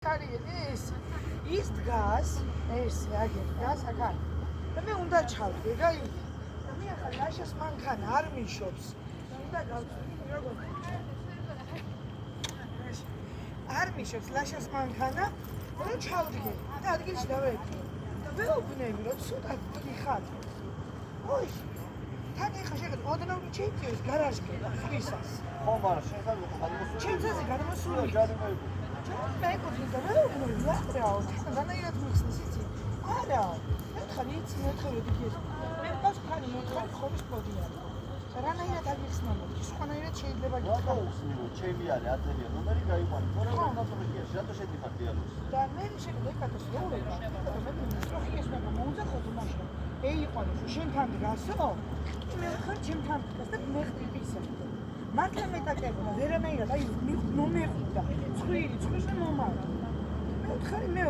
ის დგას, ეს აგერ დგას აქ. და მე უნდა ჩავდე და მე ახლა ლაშას მანქანა არ მიშობს. უნდა გავწვი როგორ არ მიშობს ლაშას მანქანა და ჩავდგე და ადგილში დავედი. და ვეუბნები რომ ცოტა გიხარ. ოი თან ეხა შეგეთ ოდნავ ჩეითიოს გარაჟკე და ხვისას. ხო, მაგრამ შეხარ გადმოსული. ჩემზე გადმოსული. მე გქონდა რა დანაირად მიხსნის იცი? არა. ერთხელ იცი მოთხევი გიეს. მე მყავს ხანი მოთხევი ხობის პოდია. რანაირად აგიხსნა მოდი, სხვანაირად შეიძლება გიქნა. ჩემი არის ათელია, ნომერი გაიყვანე. თორე რა დაწოლია, რატო შედიხარ დიალოგს? და მე შეგდე კატოს რეულება. მე მინისტროხიეს მე მოუძახოთ მაშინ. იყო შენთან დგასო? მე ხარ ჩემთან დგას და მე ხტიპისა. მართლა მეტაკებოდა, ვერანაირად, აი მომეხვდა, ცხვირი, ცხვირს მომავალ. მე ვთხარი, მე